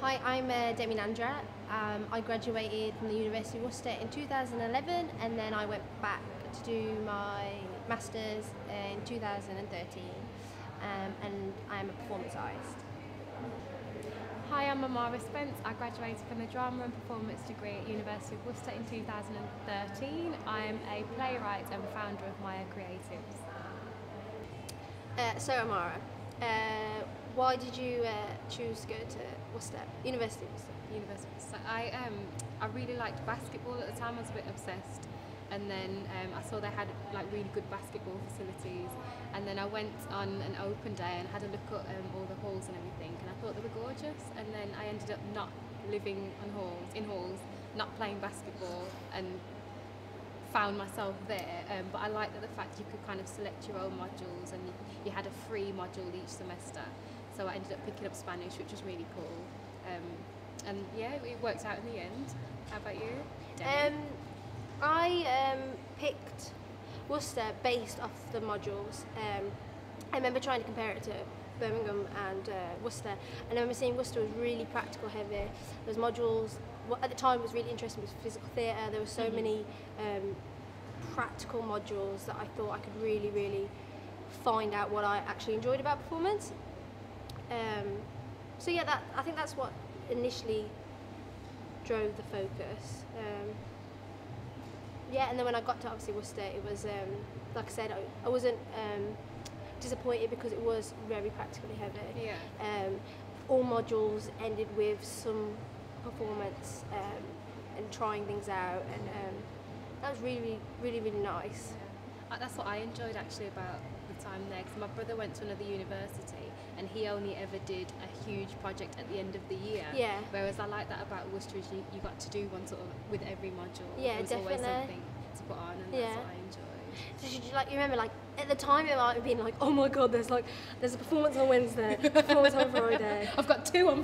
Hi, I'm Demi Nandra. I graduated from the University of Worcester in 2011 and then I went back to do my Masters in 2013 and I am a performance artist. Hi, I'm Amara Spence. I graduated from the Drama and Performance degree at University of Worcester in 2013. I'm a playwright and founder of Maya Creatives. So Amara, why did you choose to go to Worcester, University of Worcester? University of Worcester. I really liked basketball at the time. I was a bit obsessed, and then I saw they had like really good basketball facilities, and then I went on an open day and had a look at all the halls and everything, and I thought they were gorgeous. And then I ended up not living in halls, not playing basketball, and found myself there. But I liked the fact you could kind of select your own modules, and you had a free module each semester. So I ended up picking up Spanish, which was really cool. And yeah, it worked out in the end. How about you, Demi? I picked Worcester based off the modules. I remember trying to compare it to Birmingham and Worcester, and I remember seeing Worcester was really practical heavy. Those modules, what at the time was really interesting was physical theatre. There were so many practical modules that I thought I could really find out what I actually enjoyed about performance. So yeah, I think that's what initially drove the focus. Yeah, and then when I got to obviously Worcester, it was like I said, I wasn't disappointed because it was very practically heavy. Yeah. All modules ended with some performance and trying things out, and that was really nice. Yeah. That's what I enjoyed actually about the time there, because my brother went to another university and he only ever did a huge project at the end of the year. Yeah. Whereas I like that about Worcester is you got to do one sort of with every module. Yeah, there was definitely. always something to put on, and that's what I enjoyed. So you remember like at the time it might have been like, oh my god, there's a performance on Wednesday, performance on Friday. I've got two on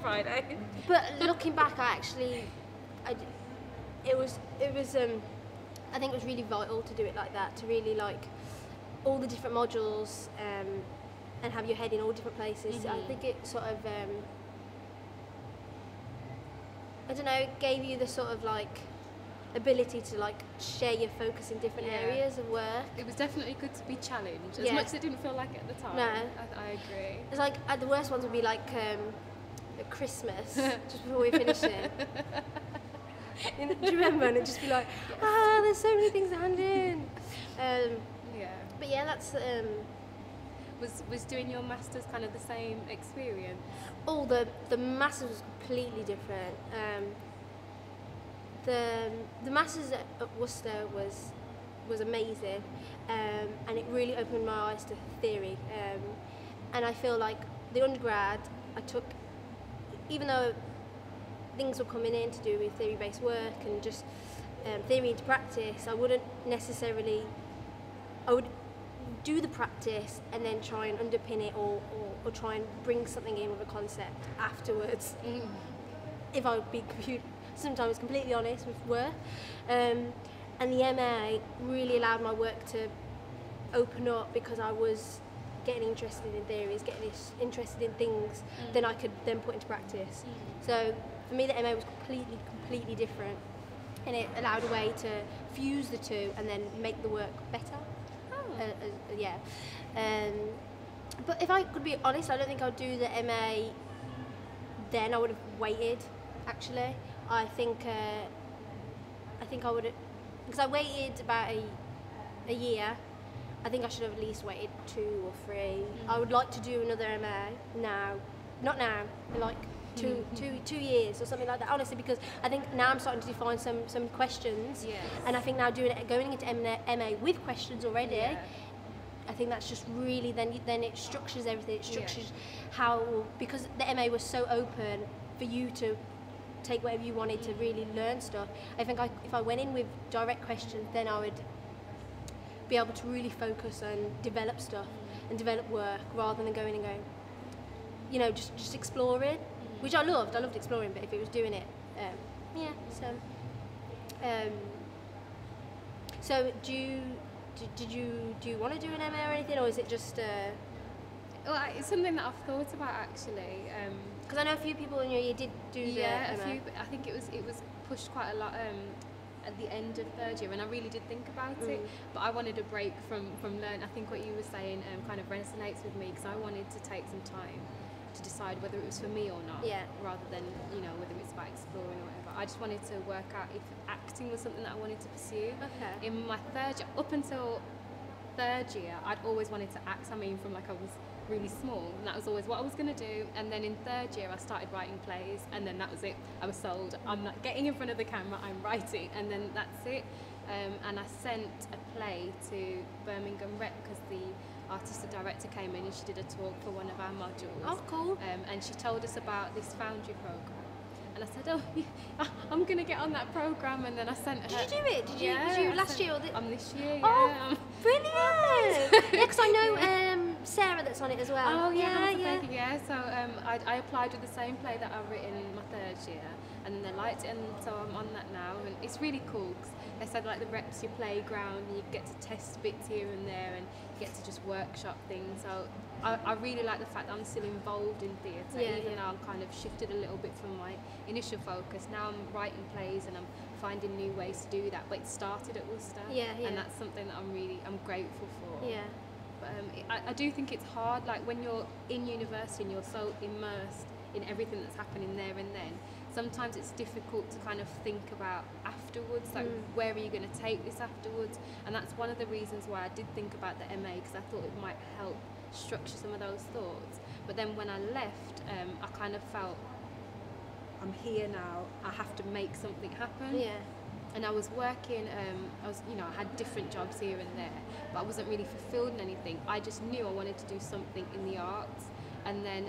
Friday. But looking back, I think it was really vital to do it like that, to really like all the different modules and have your head in all different places. I think it sort of I don't know, gave you the sort of like ability to like share your focus in different areas of work. It was definitely good to be challenged, as much as it didn't feel like it at the time. No. I agree. It's like the worst ones would be like at Christmas, just before we finish it. Do you remember? And it'd just be like, there's so many things to hand in. Yeah. But yeah, that's Was doing your masters kind of the same experience? Oh, the masters was completely different. The masters at Worcester was amazing, and it really opened my eyes to theory. And I feel like the undergrad I took, even though things were coming in to do with theory-based work and just theory into practice, I would do the practice and then try and underpin it or try and bring something in with a concept afterwards. If I would be sometimes completely honest with work. And the MA really allowed my work to open up because I was getting interested in theories, getting interested in things that I could then put into practice. So for me the MA was completely different, and it allowed a way to fuse the two and then make the work better. But if I could be honest, I don't think I'd do the MA then. I would have waited, actually. I think I would have, because I waited about a year. I think I should have at least waited 2 or 3. I would like to do another MA now, not now, in like 2 years or something like that, honestly, because I think now I'm starting to define some questions. Yes. And I think now going into MA with questions already, I think that's just really, then it structures everything. It structures how, because the MA was so open for you to take whatever you wanted to really learn stuff. I think if I went in with direct questions, then I would be able to really focus and develop stuff and develop work, rather than going and going, you know, just exploring, which I loved. I loved exploring, but if it was doing it, so do you want to do an MA or anything, or is it just Well, it's something that I've thought about actually. Because I know a few people in your year did do Yeah, the a few. I think it was pushed quite a lot at the end of third year, and I really did think about it. But I wanted a break from learn. I think what you were saying kind of resonates with me, because I wanted to take some time to decide whether it was for me or not, rather than whether it's about exploring or whatever. I just wanted to work out if acting was something that I wanted to pursue. Okay. In my third year, up until third year, I'd always wanted to act. I mean, from like I was really small, and that was always what I was going to do. And then in third year I started writing plays, and then that was it. I was sold. I'm not getting in front of the camera, I'm writing, and then that's it. And I sent a play to Birmingham Rep because the artistic director came in and she did a talk for one of our modules. Oh, cool. And she told us about this Foundry program. And I said, oh, yeah, I'm going to get on that program. And then I sent her. Did you do it? Did you last year? Or this year, yeah. Oh, brilliant! Yeah, because I know Sarah that's on it as well. Oh, yeah. So I applied with the same play that I've written in my third year. And then they liked it, and so I'm on that now. And it's really cool, because they said like the rep's your playground, and you get to test bits here and there, and you get to just workshop things. So I really like the fact that I'm still involved in theatre, even though I'm kind of shifted a little bit from my initial focus. Now I'm writing plays and I'm finding new ways to do that, but it started at Worcester, and that's something that I'm grateful for. Yeah. But I do think it's hard, like when you're in university and you're so immersed in everything that's happening there and then, sometimes it's difficult to kind of think about afterwards, like where are you going to take this afterwards. And that's one of the reasons why I did think about the MA, because I thought it might help structure some of those thoughts. But then when I left, I kind of felt, I'm here now, I have to make something happen. Yeah. And I was working, I had different jobs here and there, but I wasn't really fulfilled in anything. I just knew I wanted to do something in the arts. And then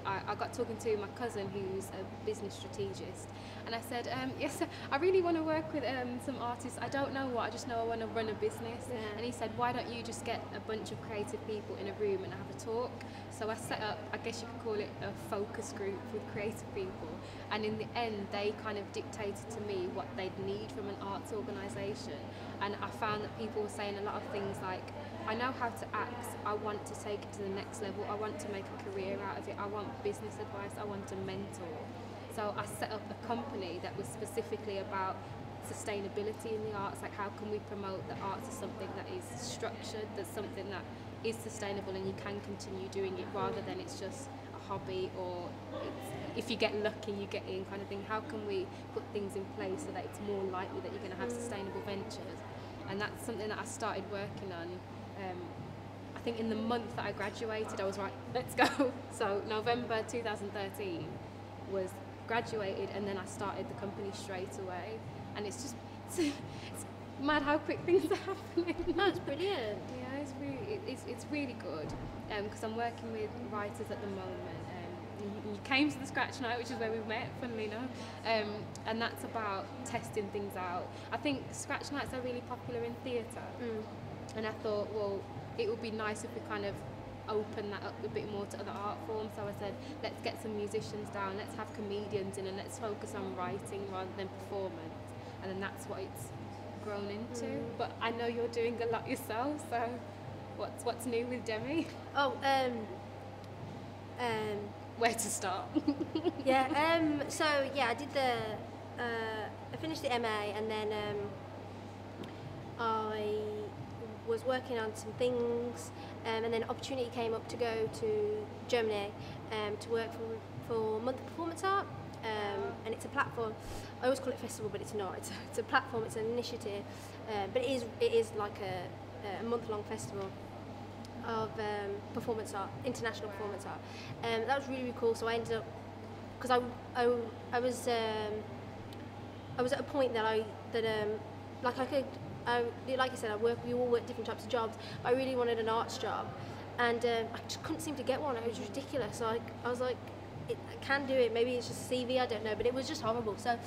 I got talking to my cousin, who's a business strategist, and I said, yes, I really want to work with some artists. I don't know what, I just know I want to run a business. Yeah. And he said, why don't you just get a bunch of creative people in a room and have a talk? So I set up, I guess you could call it a focus group with creative people. And in the end, they kind of dictated to me what they'd need from an arts organisation. And I found that people were saying a lot of things like, I know how to act, I want to take it to the next level, I want to make a career out of it, I want business advice, I want a mentor. So I set up a company that was specifically about sustainability in the arts, like how can we promote the arts as something that is structured, that's something that is sustainable and you can continue doing it, rather than it's just a hobby, or if you get lucky you get in kind of thing. How can we put things in place so that it's more likely that you're going to have sustainable ventures? And that's something that I started working on. I think in the month that I graduated, I was like, let's go. So November 2013 was graduated, and then I started the company straight away. And it's mad how quick things are happening. No, it's brilliant. Yeah, it's really good, because I'm working with writers at the moment. You came to the Scratch Night, which is where we met, funnily enough, and that's about testing things out. I think Scratch Nights are really popular in theatre, and I thought, well, it would be nice if we kind of open that up a bit more to other art forms. So I said, let's get some musicians down, let's have comedians in, and let's focus on writing rather than performance. And then that's what it's grown into. But I know you're doing a lot yourself, so what's new with Demi? Oh, Where to start? So I did I finished the MA, and then I was working on some things, and then an opportunity came up to go to Germany to work for Month of Performance Art, and it's a platform. I always call it festival, but it's not. It's a platform. It's an initiative, but it is like a month-long festival of performance art, international performance art. That was really, really cool. So I ended up, because I was at a point that like I said, we all work different types of jobs, but I really wanted an arts job, and I just couldn't seem to get one. It was ridiculous. So I was like, I can do it, maybe it's just a CV, I don't know, but it was just horrible. So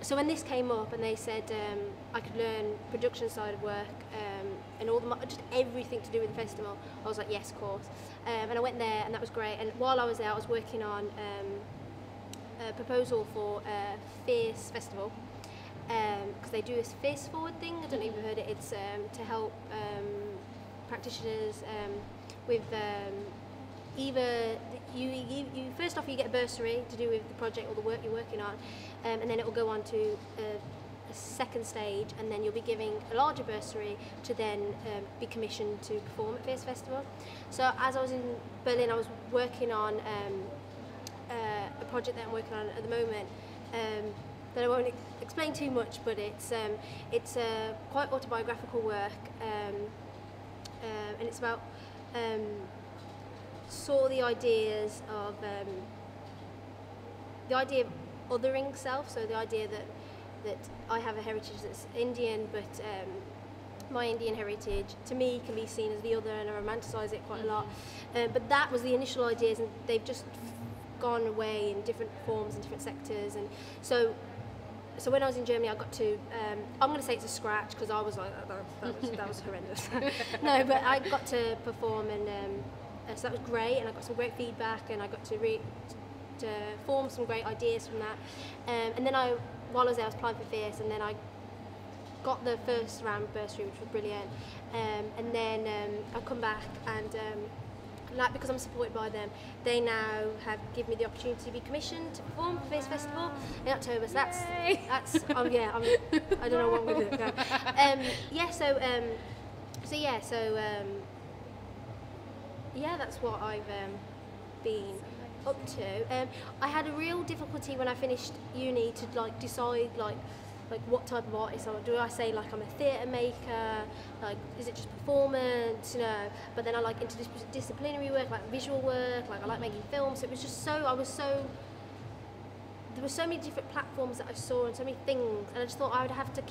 so when this came up and they said I could learn production side of work, and just everything to do with the festival, I was like, yes, of course. And I went there, and that was great. And while I was there, I was working on a proposal for a Fierce Festival, because they do this Fierce Forward thing. I don't know if you've heard it. It's to help practitioners with either you first off you get a bursary to do with the project or the work you're working on, and then it will go on to a second stage, and then you'll be giving a larger bursary to then be commissioned to perform at Fierce Festival. So as I was in Berlin, I was working on a project that I'm working on at the moment that I won't explain too much, but it's quite autobiographical work, and it's about sort of the idea of othering self. So the idea that I have a heritage that's Indian, but my Indian heritage to me can be seen as the other, and I romanticise it quite a lot. But that was the initial ideas, and they've just gone away in different forms and different sectors. And so when I was in Germany, I got to I'm going to say it's a scratch, because I was like that was horrendous. No, but I got to perform, and so that was great, and I got some great feedback, and I got to form some great ideas from that. And then while I was there, I was applying for Fierce, and then I got the first round bursary, which was brilliant. And then I come back, and because I'm supported by them, they now have given me the opportunity to be commissioned to perform for Fierce Festival in October. So that's I don't know what I'm going to do. No. That's what I've been up to. I had a real difficulty when I finished uni to decide what type of artist am I. Do I say I'm a theatre maker? Is it just performance? But then I like interdisciplinary work, like visual work. I like making films. So it was just there were so many different platforms that I saw, and so many things, and I just thought I would have to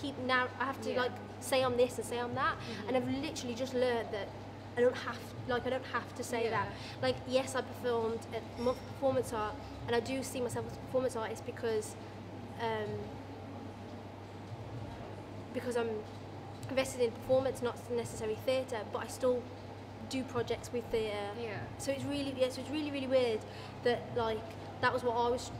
say I'm this and say I'm that. And I've literally just learned that I don't have to say that. Yes, I performed at month performance art, and I do see myself as a performance artist because I'm invested in performance, not necessarily theatre, but I still do projects with theatre. Yeah. So it's really really weird that that was what I was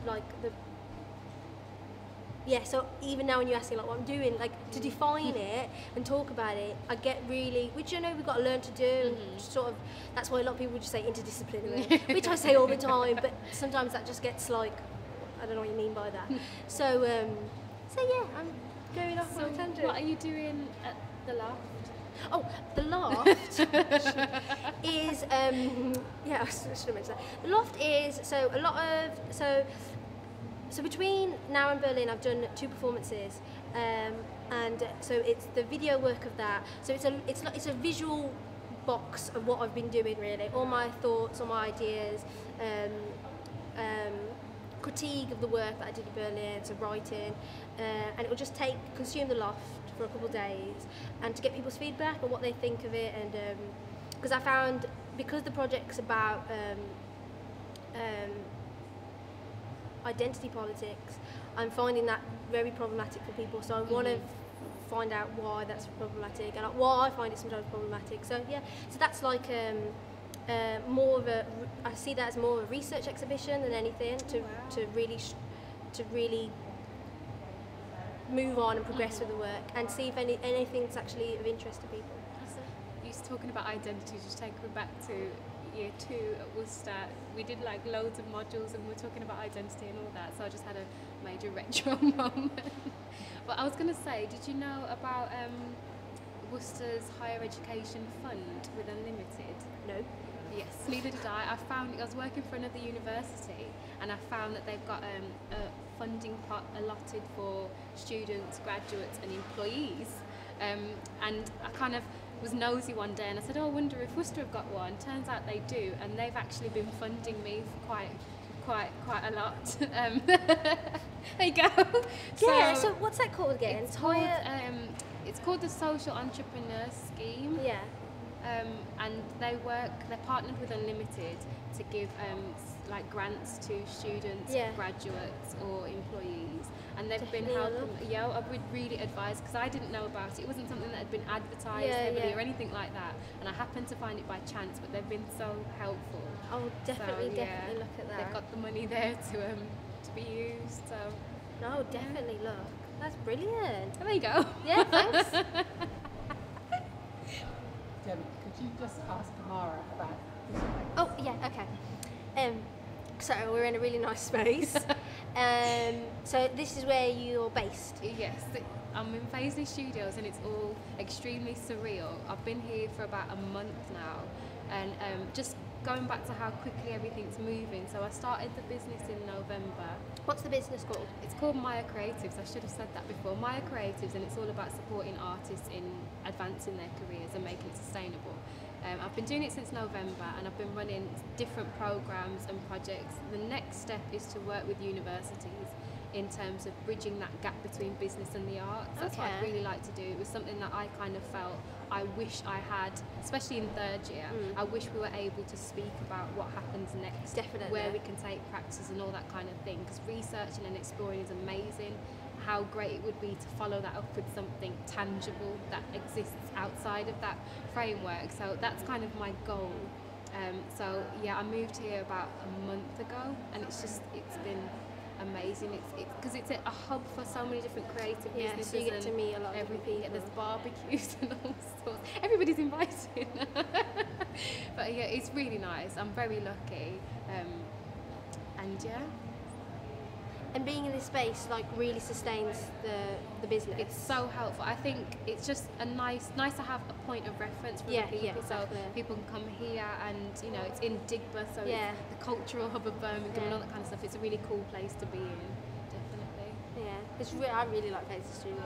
so even now when you ask me what I'm doing, to define it and talk about it, I get really, which we've got to learn to do, sort of, that's why a lot of people would just say interdisciplinary, which I say all the time, but sometimes that just gets I don't know what you mean by that. So yeah, I'm going off on a tangent. What are you doing at the Loft? Oh, the Loft is I should have mentioned that. The Loft is so between now and Berlin, I've done 2 performances, and so it's the video work of that. So it's a visual box of what I've been doing, really, all my thoughts, all my ideas, critique of the work that I did in Berlin, so writing, and it will just consume the Loft for a couple of days, and to get people's feedback on what they think of it, and because I found, because the project's about identity politics, I'm finding that very problematic for people, so I want to find out why that's problematic, and why I find it sometimes problematic. So that's more of I see that as more of a research exhibition than anything, to really move on and progress with the work, and see if anything's actually of interest to people. You're talking about identity, just take me back to year 2 at Worcester. We did loads of modules, and we were talking about identity and all that, so I just had a major retro moment. But I was going to say, did you know about Worcester's Higher Education Fund with Unlimited? No. Yes, neither did I. I was working for another university, and I found that they've got a funding pot allotted for students, graduates and employees, and I kind of was nosy one day, and I said, I wonder if Worcester have got one. Turns out they do, and they've actually been funding me for quite a lot. There you go. Yeah, so what's that called again? It's called the Social Entrepreneur Scheme. Yeah. And they're partnered with Unlimited to give grants to students, graduates or employees, and they've been helping. I would really advise, because I didn't know about it. It wasn't something that had been advertised heavily or anything like that, and I happened to find it by chance, but they've been so helpful. Oh, definitely look at that. They've got the money there to be used. So no, definitely look. That's brilliant. There you go. Yeah, thanks. Demi, could you just ask Amara about this place? Oh, yeah, okay. So we're in a really nice space. So this is where you're based. Yes, I'm in Paisley Studios and it's all extremely surreal. I've been here for about a month now, and just going back to how quickly everything's moving. So I started the business in November. What's the business called? It's called Maya Creatives. I should have said that before. Maya Creatives, and it's all about supporting artists in advancing their careers and making it sustainable. I've been doing it since November, and I've been running different programs and projects. The next step is to work with universities in terms of bridging that gap between business and the arts. That's what I'd really like to do. It was something that I kind of felt I wish I had, especially in third year. I wish we were able to speak about what happens next, Definitely. where we can take practices and all that kind of thing, because researching and exploring is amazing. How great it would be to follow that up with something tangible that exists outside of that framework. So that's kind of my goal. So yeah, I moved here about a month ago, and it's been amazing. It's because it's a hub for so many different creative businesses. So you get to meet a lot of everything. people. There's barbecues and all sorts. Everybody's invited. But yeah, it's really nice. I'm very lucky. And yeah. And being in this space like really sustains the business. It's so helpful. I think it's just a nice to have a point of reference for Yeah, people. yeah, So exactly. people can come here, and it's in Digba, so Yeah. it's the cultural hub of Birmingham and all that kind of stuff. It's a really cool place to be in, definitely. Yeah, I really like Paisley Studios.